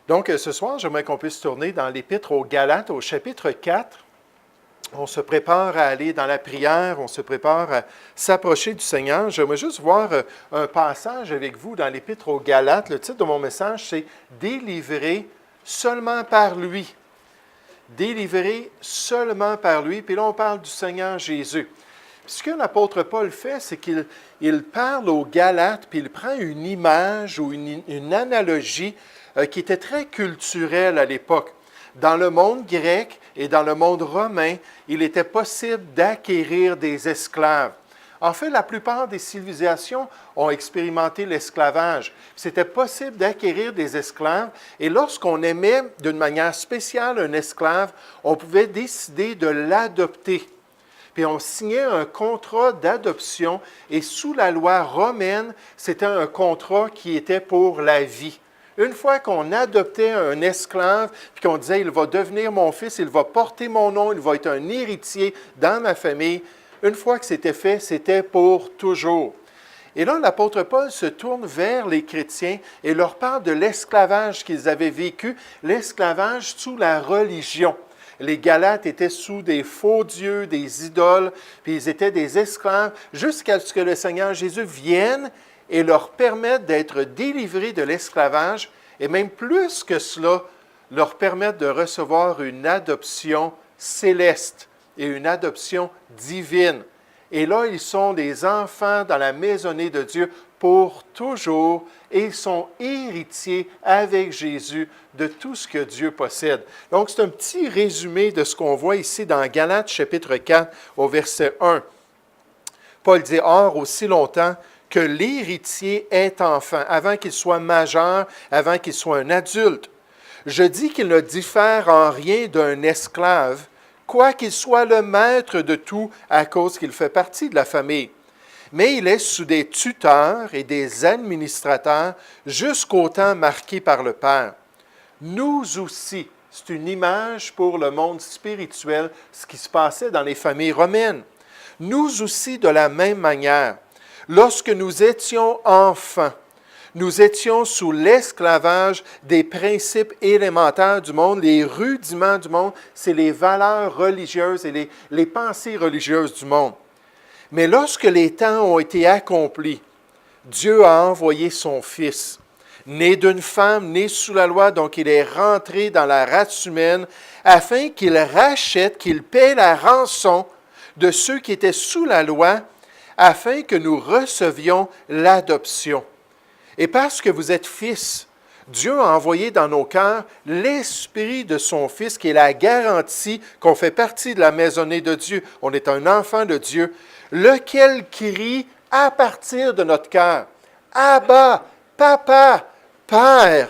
Donc, ce soir, j'aimerais qu'on puisse tourner dans l'Épître aux Galates, au chapitre 4. On se prépare à aller dans la prière, on se prépare à s'approcher du Seigneur. J'aimerais juste voir un passage avec vous dans l'Épître aux Galates. Le titre de mon message, c'est « Délivré seulement par lui ». Délivré seulement par lui. Puis là, on parle du Seigneur Jésus. Puis ce que l'apôtre Paul fait, c'est qu'il parle aux Galates, puis il prend une image ou une analogie qui était très culturelle à l'époque. Dans le monde grec et dans le monde romain, il était possible d'acquérir des esclaves. En fait, la plupart des civilisations ont expérimenté l'esclavage. C'était possible d'acquérir des esclaves et lorsqu'on aimait d'une manière spéciale un esclave, on pouvait décider de l'adopter. Puis on signait un contrat d'adoption et sous la loi romaine, c'était un contrat qui était pour la vie. Une fois qu'on adoptait un esclave, puis qu'on disait « il va devenir mon fils, il va porter mon nom, il va être un héritier dans ma famille », une fois que c'était fait, c'était pour toujours. Et là, l'apôtre Paul se tourne vers les chrétiens et leur parle de l'esclavage qu'ils avaient vécu, l'esclavage sous la religion. Les Galates étaient sous des faux dieux, des idoles, puis ils étaient des esclaves, jusqu'à ce que le Seigneur Jésus vienne et leur permette d'être délivrés de l'esclavage, et même plus que cela, leur permettre de recevoir une adoption céleste et une adoption divine. Et là, ils sont des enfants dans la maisonnée de Dieu pour toujours, et ils sont héritiers avec Jésus de tout ce que Dieu possède. Donc, c'est un petit résumé de ce qu'on voit ici dans Galates chapitre 4 au verset 1. Paul dit « Or, aussi longtemps que l'héritier est enfant, avant qu'il soit majeur, avant qu'il soit un adulte. Je dis qu'il ne diffère en rien d'un esclave, quoiqu'il soit le maître de tout à cause qu'il fait partie de la famille. Mais il est sous des tuteurs et des administrateurs jusqu'au temps marqué par le Père. Nous aussi, c'est une image pour le monde spirituel, ce qui se passait dans les familles romaines. Nous aussi, de la même manière, lorsque nous étions enfants, nous étions sous l'esclavage des principes élémentaires du monde, les rudiments du monde, c'est les valeurs religieuses et les pensées religieuses du monde. Mais lorsque les temps ont été accomplis, Dieu a envoyé son Fils, né d'une femme, né sous la loi, donc il est rentré dans la race humaine, afin qu'il rachète, qu'il paie la rançon de ceux qui étaient sous la loi, afin que nous recevions l'adoption. Et parce que vous êtes fils, Dieu a envoyé dans nos cœurs l'Esprit de son Fils, qui est la garantie qu'on fait partie de la maisonnée de Dieu. On est un enfant de Dieu, lequel crie à partir de notre cœur, « Abba, Papa, Père !»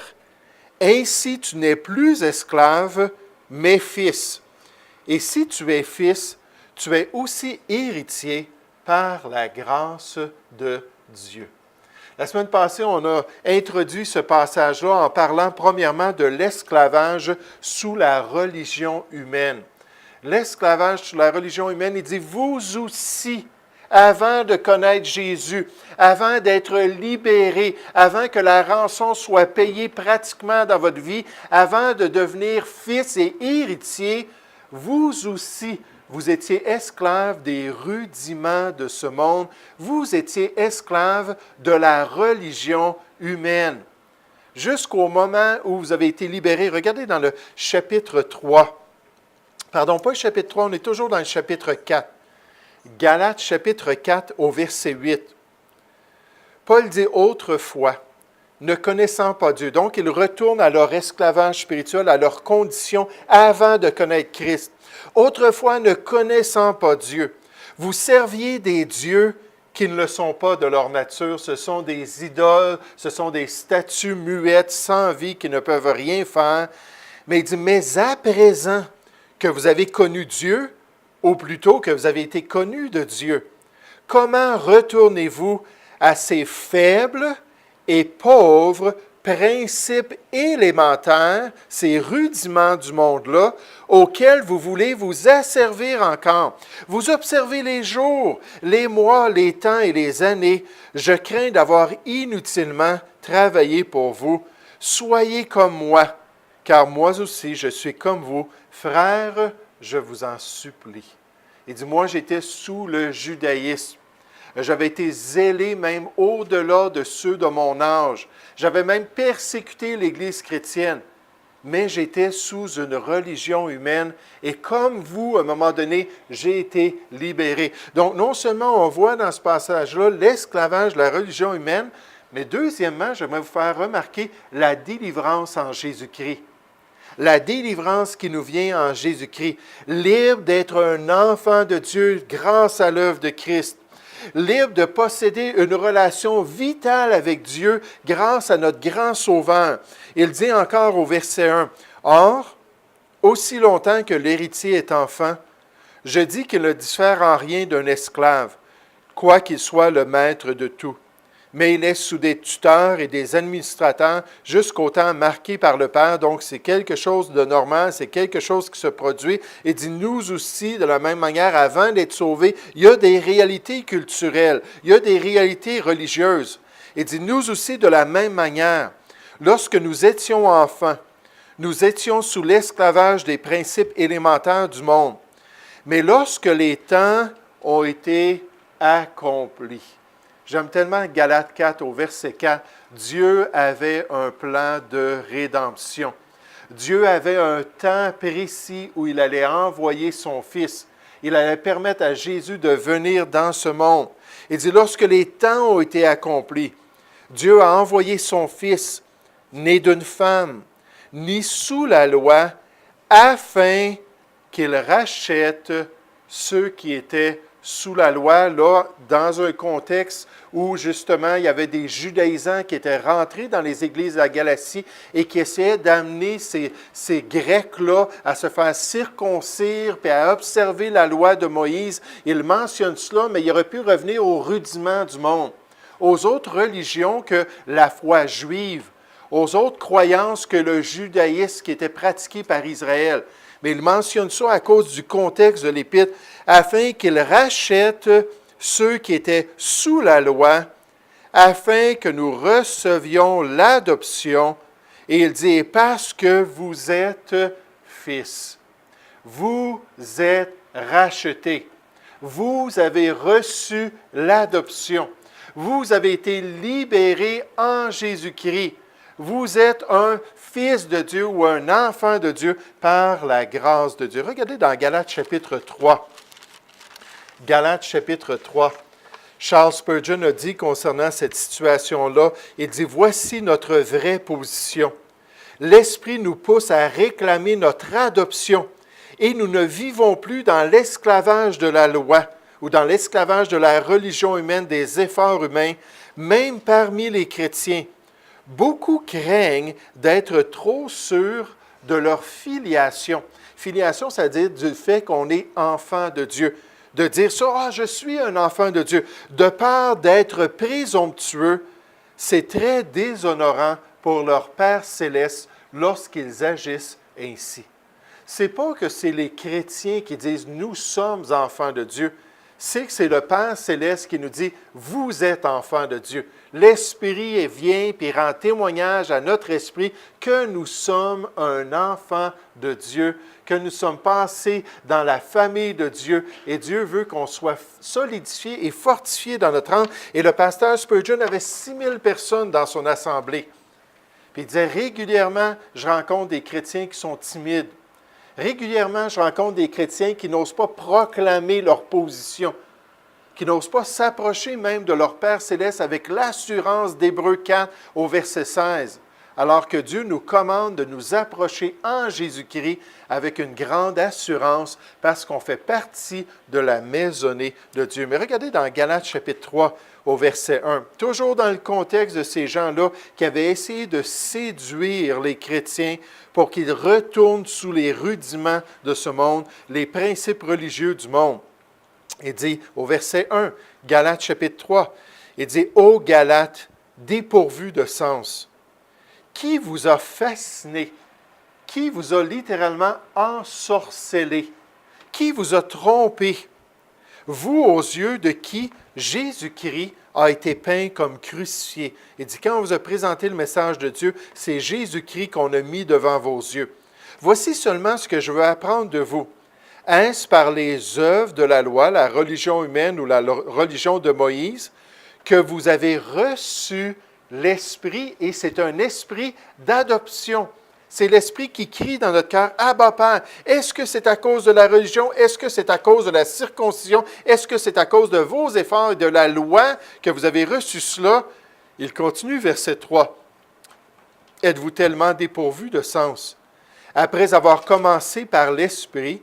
Ainsi tu n'es plus esclave, mais fils. Et si tu es fils, tu es aussi héritier par la grâce de Dieu. La semaine passée, on a introduit ce passage-là en parlant premièrement de l'esclavage sous la religion humaine. L'esclavage sous la religion humaine, il dit « Vous aussi, avant de connaître Jésus, avant d'être libérés, avant que la rançon soit payée pratiquement dans votre vie, avant de devenir fils et héritier, vous aussi, vous étiez esclaves des rudiments de ce monde. Vous étiez esclaves de la religion humaine. Jusqu'au moment où vous avez été libérés. Regardez dans le chapitre 3. Pardon, pas le chapitre 3, on est toujours dans le chapitre 4. Galates chapitre 4 au verset 8. Paul dit « Autrefois, ne connaissant pas Dieu ». Donc, ils retournent à leur esclavage spirituel, à leur condition avant de connaître Christ. Autrefois, ne connaissant pas Dieu, vous serviez des dieux qui ne le sont pas de leur nature. Ce sont des idoles, ce sont des statues muettes, sans vie, qui ne peuvent rien faire. Mais il dit, mais à présent que vous avez connu Dieu, ou plutôt que vous avez été connus de Dieu, comment retournez-vous à ces faibles et pauvres principes élémentaires, ces rudiments du monde-là, auxquels vous voulez vous asservir encore. Vous observez les jours, les mois, les temps et les années. Je crains d'avoir inutilement travaillé pour vous. Soyez comme moi, car moi aussi, je suis comme vous. Frères, je vous en supplie. Il dit, moi, j'étais sous le judaïsme. J'avais été zélé même au-delà de ceux de mon âge. J'avais même persécuté l'Église chrétienne. Mais j'étais sous une religion humaine et comme vous, à un moment donné, j'ai été libéré. Donc, non seulement on voit dans ce passage-là l'esclavage de la religion humaine, mais deuxièmement, j'aimerais vous faire remarquer la délivrance en Jésus-Christ. La délivrance qui nous vient en Jésus-Christ, libre d'être un enfant de Dieu grâce à l'œuvre de Christ, libre de posséder une relation vitale avec Dieu grâce à notre grand Sauveur. Il dit encore au verset 1, « Or, aussi longtemps que l'héritier est enfant, je dis qu'il ne diffère en rien d'un esclave, quoiqu'il soit le maître de tout. Mais il est sous des tuteurs et des administrateurs jusqu'au temps marqué par le Père. » Donc, c'est quelque chose de normal, c'est quelque chose qui se produit. Et dit, nous aussi, de la même manière, avant d'être sauvés, il y a des réalités culturelles, il y a des réalités religieuses. Et dit, nous aussi, de la même manière, lorsque nous étions enfants, nous étions sous l'esclavage des principes élémentaires du monde. Mais lorsque les temps ont été accomplis, j'aime tellement Galates 4 au verset 4. Dieu avait un plan de rédemption. Dieu avait un temps précis où il allait envoyer son Fils. Il allait permettre à Jésus de venir dans ce monde. Il dit, lorsque les temps ont été accomplis, Dieu a envoyé son Fils, né d'une femme, ni sous la loi, afin qu'il rachète ceux qui étaient sous la loi, là, dans un contexte où, justement, il y avait des judaïsants qui étaient rentrés dans les églises de la Galatie et qui essayaient d'amener ces Grecs-là à se faire circoncire puis à observer la loi de Moïse. Il mentionne cela, mais il aurait pu revenir aux rudiments du monde, aux autres religions que la foi juive, aux autres croyances que le judaïsme qui était pratiqué par Israël. Mais il mentionne ça à cause du contexte de l'Épître, afin qu'il rachète ceux qui étaient sous la loi, afin que nous recevions l'adoption. Et il dit, parce que vous êtes fils, vous êtes rachetés, vous avez reçu l'adoption, vous avez été libérés en Jésus-Christ. Vous êtes un fils de Dieu ou un enfant de Dieu par la grâce de Dieu. Regardez dans Galates chapitre 3. Galates chapitre 3. Charles Spurgeon a dit concernant cette situation-là, il dit, « Voici notre vraie position. L'Esprit nous pousse à réclamer notre adoption et nous ne vivons plus dans l'esclavage de la loi ou dans l'esclavage de la religion humaine, des efforts humains, même parmi les chrétiens. Beaucoup craignent d'être trop sûrs de leur filiation. » Filiation, c'est-à-dire du fait qu'on est enfant de Dieu. De dire ça, « Ah, je suis un enfant de Dieu. » De peur d'être présomptueux, c'est très déshonorant pour leur Père céleste lorsqu'ils agissent ainsi. Ce n'est pas que c'est les chrétiens qui disent « Nous sommes enfants de Dieu ». C'est que c'est le Père céleste qui nous dit « Vous êtes enfants de Dieu ». L'Esprit vient et rend témoignage à notre esprit que nous sommes un enfant de Dieu, que nous sommes passés dans la famille de Dieu et Dieu veut qu'on soit solidifié et fortifié dans notre âme. Et le pasteur Spurgeon avait 6000 personnes dans son assemblée. Puis il disait régulièrement, je rencontre des chrétiens qui sont timides. Régulièrement, je rencontre des chrétiens qui n'osent pas proclamer leur position, qui n'osent pas s'approcher même de leur Père céleste avec l'assurance d'Hébreux 4 au verset 16, alors que Dieu nous commande de nous approcher en Jésus-Christ avec une grande assurance parce qu'on fait partie de la maisonnée de Dieu. Mais regardez dans Galates chapitre 3 au verset 1, toujours dans le contexte de ces gens-là qui avaient essayé de séduire les chrétiens pour qu'ils retournent sous les rudiments de ce monde, les principes religieux du monde. Il dit au verset 1, Galates chapitre 3, il dit « Ô Galates, dépourvus de sens, qui vous a fasciné, qui vous a littéralement ensorcelé, qui vous a trompé, vous aux yeux de qui Jésus-Christ a été peint comme crucifié. Il dit, quand on vous a présenté le message de Dieu, c'est Jésus-Christ qu'on a mis devant vos yeux. Voici seulement ce que je veux apprendre de vous. Est-ce par les œuvres de la loi, la religion humaine ou la religion de Moïse, que vous avez reçu l'Esprit, et c'est un esprit d'adoption. C'est l'Esprit qui crie dans notre cœur, « Abba, Père! » Est-ce que c'est à cause de la religion? Est-ce que c'est à cause de la circoncision? Est-ce que c'est à cause de vos efforts et de la loi que vous avez reçu cela? Il continue, verset 3. « Êtes-vous tellement dépourvus de sens? Après avoir commencé par l'Esprit,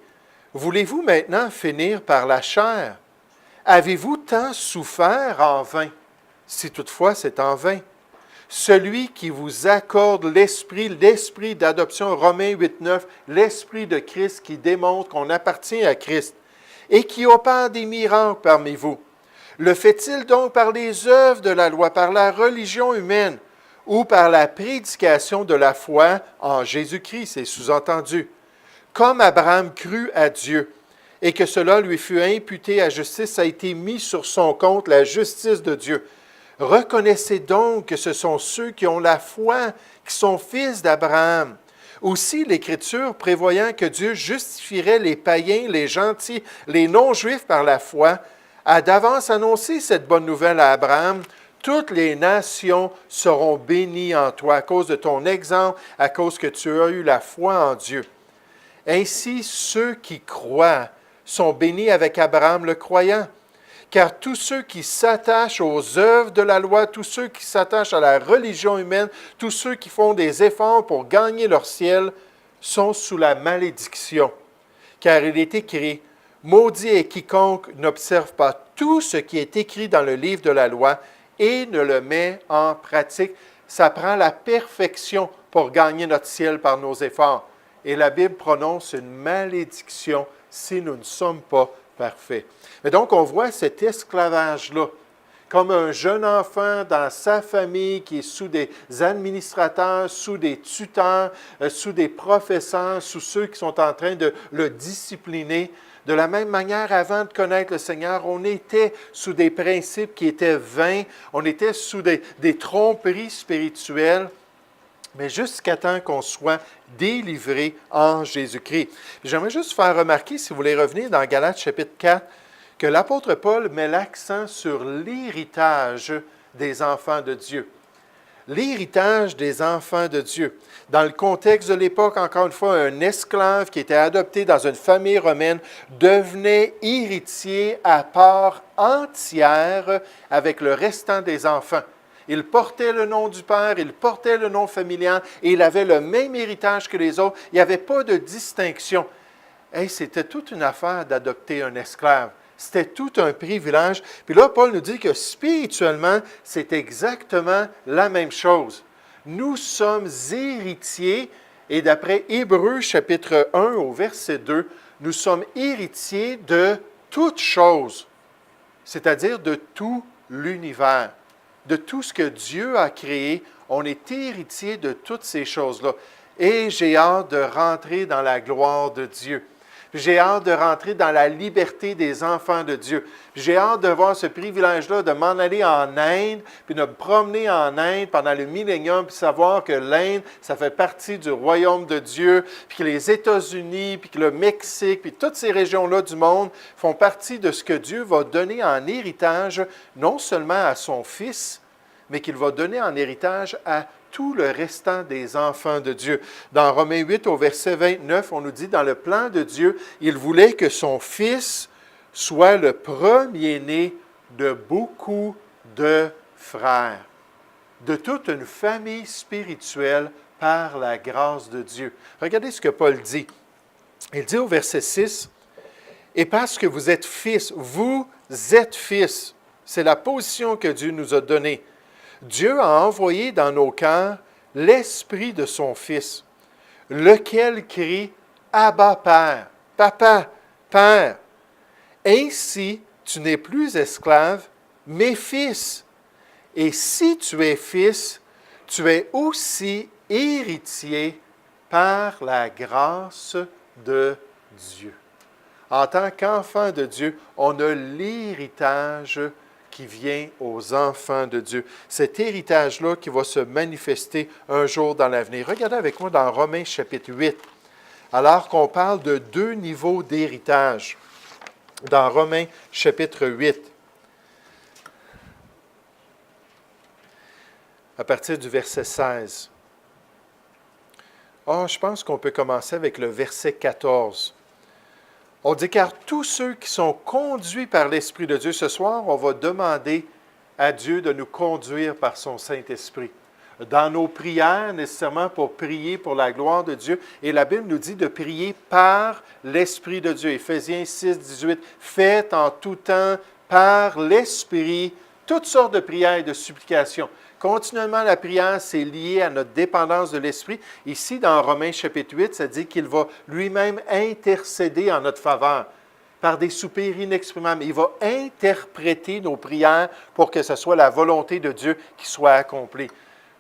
voulez-vous maintenant finir par la chair? Avez-vous tant souffert en vain? Si toutefois c'est en vain. Celui qui vous accorde l'esprit d'adoption, Romains 8, 9, l'esprit de Christ qui démontre qu'on appartient à Christ et qui opère des miracles parmi vous. Le fait-il donc par les œuvres de la loi, par la religion humaine ou par la prédication de la foi en Jésus-Christ, c'est sous-entendu. Comme Abraham crut à Dieu et que cela lui fut imputé à justice, ça a été mis sur son compte la justice de Dieu. Reconnaissez donc que ce sont ceux qui ont la foi, qui sont fils d'Abraham. Aussi, l'Écriture, prévoyant que Dieu justifierait les païens, les gentils, les non-juifs par la foi, a d'avance annoncé cette bonne nouvelle à Abraham. Toutes les nations seront bénies en toi à cause de ton exemple, à cause que tu as eu la foi en Dieu. Ainsi, ceux qui croient sont bénis avec Abraham le croyant. Car tous ceux qui s'attachent aux œuvres de la loi, tous ceux qui s'attachent à la religion humaine, tous ceux qui font des efforts pour gagner leur ciel, sont sous la malédiction. Car il est écrit, « Maudit est quiconque n'observe pas tout ce qui est écrit dans le livre de la loi et ne le met en pratique. » Ça prend la perfection pour gagner notre ciel par nos efforts. Et la Bible prononce une malédiction si nous ne sommes pas parfaits. Mais donc, on voit cet esclavage-là, comme un jeune enfant dans sa famille qui est sous des administrateurs, sous des tuteurs, sous des professeurs, sous ceux qui sont en train de le discipliner. De la même manière, avant de connaître le Seigneur, on était sous des principes qui étaient vains, on était sous des tromperies spirituelles, mais jusqu'à temps qu'on soit délivré en Jésus-Christ. J'aimerais juste faire remarquer, si vous voulez revenir dans Galates chapitre 4, que l'apôtre Paul met l'accent sur l'héritage des enfants de Dieu. L'héritage des enfants de Dieu. Dans le contexte de l'époque, encore une fois, un esclave qui était adopté dans une famille romaine devenait héritier à part entière avec le restant des enfants. Il portait le nom du père, il portait le nom familial et il avait le même héritage que les autres. Il n'y avait pas de distinction. Hey, c'était toute une affaire d'adopter un esclave. C'était tout un privilège. Puis là, Paul nous dit que spirituellement, c'est exactement la même chose. Nous sommes héritiers, et d'après Hébreux chapitre 1 au verset 2, nous sommes héritiers de toutes choses, c'est-à-dire de tout l'univers. De tout ce que Dieu a créé, on est héritier de toutes ces choses-là. Et j'ai hâte de rentrer dans la gloire de Dieu. J'ai hâte de rentrer dans la liberté des enfants de Dieu. J'ai hâte de voir ce privilège-là, de m'en aller en Inde, puis de me promener en Inde pendant le millénium, puis savoir que l'Inde, ça fait partie du royaume de Dieu, puis que les États-Unis, puis que le Mexique, puis toutes ces régions-là du monde font partie de ce que Dieu va donner en héritage, non seulement à son Fils, mais qu'il va donner en héritage à tout le restant des enfants de Dieu. Dans Romains 8, au verset 29, on nous dit, dans le plan de Dieu, il voulait que son Fils soit le premier-né de beaucoup de frères, de toute une famille spirituelle par la grâce de Dieu. Regardez ce que Paul dit. Il dit au verset 6, « Et parce que vous êtes fils, c'est la position que Dieu nous a donnée. Dieu a envoyé dans nos cœurs l'Esprit de son Fils, lequel crie « Abba, Père »,« Papa, Père ». Ainsi, tu n'es plus esclave, mais fils. Et si tu es fils, tu es aussi héritier par la grâce de Dieu. En tant qu'enfant de Dieu, on a l'héritage qui vient aux enfants de Dieu. Cet héritage-là qui va se manifester un jour dans l'avenir. Regardez avec moi dans Romains chapitre 8, alors qu'on parle de deux niveaux d'héritage. Dans Romains chapitre 8, à partir du verset 16. Je pense qu'on peut commencer avec le verset 14. On dit, car tous ceux qui sont conduits par l'Esprit de Dieu, ce soir, on va demander à Dieu de nous conduire par son Saint-Esprit. Dans nos prières, nécessairement pour prier pour la gloire de Dieu. Et la Bible nous dit de prier par l'Esprit de Dieu. Éphésiens 6, 18, faites en tout temps par l'Esprit toutes sortes de prières et de supplications. Continuellement, la prière, c'est lié à notre dépendance de l'Esprit. Ici, dans Romains chapitre 8, ça dit qu'il va lui-même intercéder en notre faveur par des soupirs inexprimables. Il va interpréter nos prières pour que ce soit la volonté de Dieu qui soit accomplie.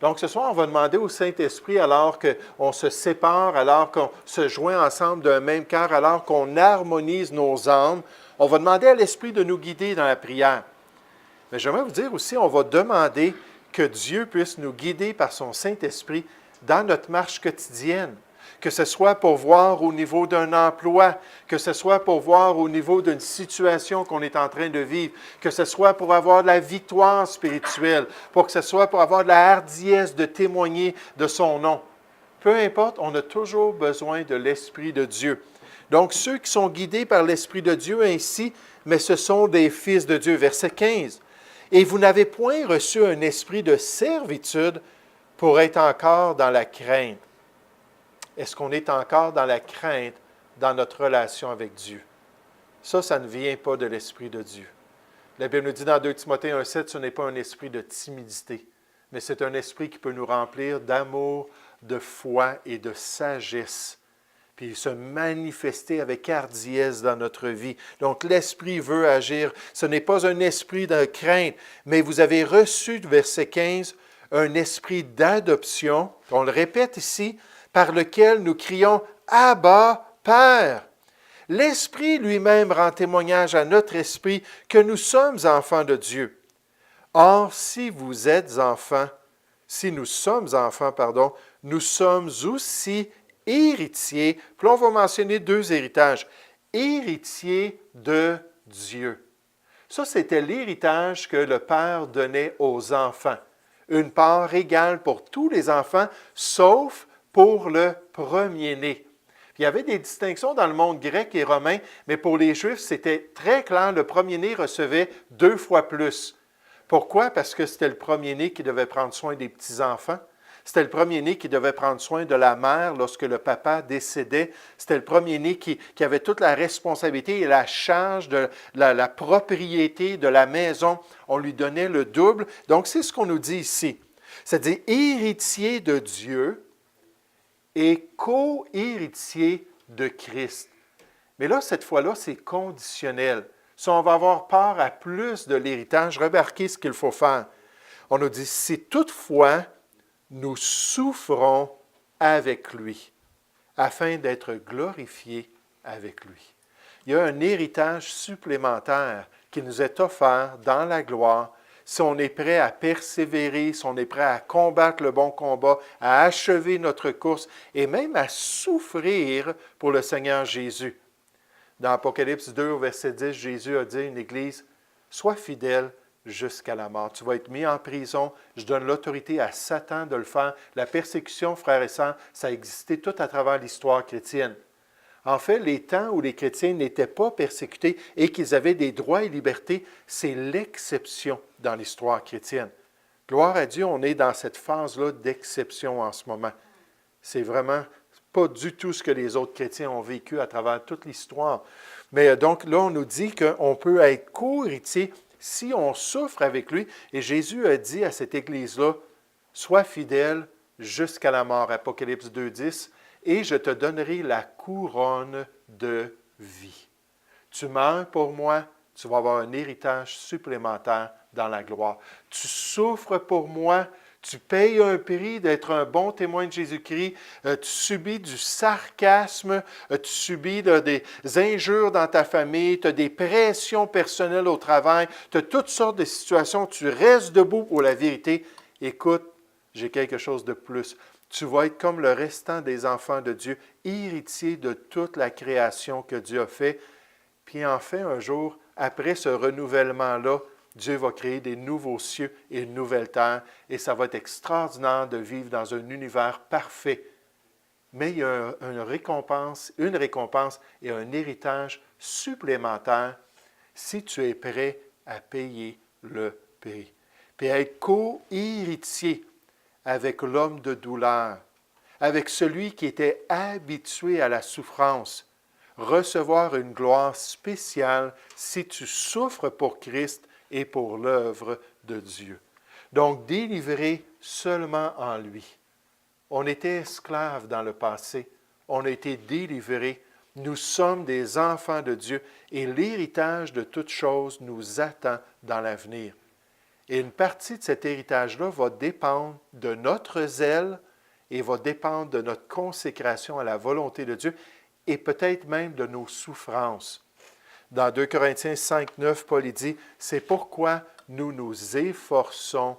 Donc, ce soir, on va demander au Saint-Esprit, alors qu'on se sépare, alors qu'on se joint ensemble d'un même cœur, alors qu'on harmonise nos âmes, on va demander à l'Esprit de nous guider dans la prière. Mais j'aimerais vous dire aussi, on va demander que Dieu puisse nous guider par son Saint-Esprit dans notre marche quotidienne, que ce soit pour voir au niveau d'un emploi, que ce soit pour voir au niveau d'une situation qu'on est en train de vivre, que ce soit pour avoir de la victoire spirituelle, pour que ce soit pour avoir de la hardiesse de témoigner de son nom. Peu importe, on a toujours besoin de l'Esprit de Dieu. Donc, ceux qui sont guidés par l'Esprit de Dieu ainsi, mais ce sont des fils de Dieu. Verset 15. Et vous n'avez point reçu un esprit de servitude pour être encore dans la crainte. Est-ce qu'on est encore dans la crainte dans notre relation avec Dieu? Ça ne vient pas de l'Esprit de Dieu. La Bible nous dit dans 2 Timothée 1,7, ce n'est pas un esprit de timidité, mais c'est un esprit qui peut nous remplir d'amour, de foi et de sagesse, puis se manifester avec hardiesse dans notre vie. Donc, l'Esprit veut agir. Ce n'est pas un esprit de crainte, mais vous avez reçu, verset 15, un esprit d'adoption, on le répète ici, par lequel nous crions « Abba, Père ». L'Esprit lui-même rend témoignage à notre esprit que nous sommes enfants de Dieu. Or, si vous êtes enfants, si nous sommes enfants, nous sommes aussi héritiers. Puis là, on va mentionner deux héritages. Héritiers de Dieu. Ça, c'était l'héritage que le Père donnait aux enfants. Une part égale pour tous les enfants, sauf pour le premier-né. Il y avait des distinctions dans le monde grec et romain, mais pour les Juifs, c'était très clair, le premier-né recevait 2 fois plus. Pourquoi? Parce que c'était le premier-né qui devait prendre soin des petits-enfants. C'était le premier-né qui devait prendre soin de la mère lorsque le papa décédait. C'était le premier-né qui avait toute la responsabilité et la charge de la propriété de la maison. On lui donnait le double. Donc, c'est ce qu'on nous dit ici. C'est-à-dire héritier de Dieu et co-héritier de Christ. Mais là, cette fois-là, c'est conditionnel. Si on va avoir part à plus de l'héritage, remarquez ce qu'il faut faire. On nous dit, si toutefois nous souffrons avec lui, afin d'être glorifiés avec lui. Il y a un héritage supplémentaire qui nous est offert dans la gloire si on est prêt à persévérer, si on est prêt à combattre le bon combat, à achever notre course et même à souffrir pour le Seigneur Jésus. Dans Apocalypse 2, au verset 10, Jésus a dit à une église, « Sois fidèle jusqu'à la mort. Tu vas être mis en prison. Je donne l'autorité à Satan de le faire. » La persécution, frères et sœurs, ça a existé tout à travers l'histoire chrétienne. En fait, les temps où les chrétiens n'étaient pas persécutés et qu'ils avaient des droits et libertés, c'est l'exception dans l'histoire chrétienne. Gloire à Dieu, on est dans cette phase-là d'exception en ce moment. C'est vraiment pas du tout ce que les autres chrétiens ont vécu à travers toute l'histoire. Mais donc là, on nous dit qu'on peut être co-héritier si on souffre avec lui. Et Jésus a dit à cette Église-là, « Sois fidèle jusqu'à la mort. » Apocalypse 2,10. « Et je te donnerai la couronne de vie. » Tu meurs pour moi, tu vas avoir un héritage supplémentaire dans la gloire. Tu souffres pour moi, Tu payes un prix d'être un bon témoin de Jésus-Christ. Tu subis du sarcasme. Tu subis des injures dans ta famille. Tu as des pressions personnelles au travail. Tu as toutes sortes de situations. Tu restes debout pour la vérité. Écoute, j'ai quelque chose de plus. Tu vas être comme le restant des enfants de Dieu, héritier de toute la création que Dieu a fait. Puis enfin, un jour, après ce renouvellement-là, Dieu va créer des nouveaux cieux et une nouvelle terre, et ça va être extraordinaire de vivre dans un univers parfait. Mais il y a une récompense et un héritage supplémentaire si tu es prêt à payer le prix. Puis à être co-héritier avec l'homme de douleur, avec celui qui était habitué à la souffrance, recevoir une gloire spéciale si tu souffres pour Christ et pour l'œuvre de Dieu. Donc, délivré seulement en lui. On était esclaves dans le passé, on a été délivrés. Nous sommes des enfants de Dieu et l'héritage de toutes choses nous attend dans l'avenir. Et une partie de cet héritage-là va dépendre de notre zèle et va dépendre de notre consécration à la volonté de Dieu et peut-être même de nos souffrances. Dans 2 Corinthiens 5, 9, Paul dit, « C'est pourquoi nous nous efforçons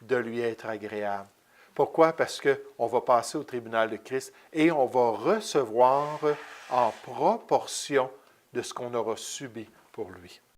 de lui être agréable. » Pourquoi? Parce qu'on va passer au tribunal de Christ et on va recevoir en proportion de ce qu'on aura subi pour lui.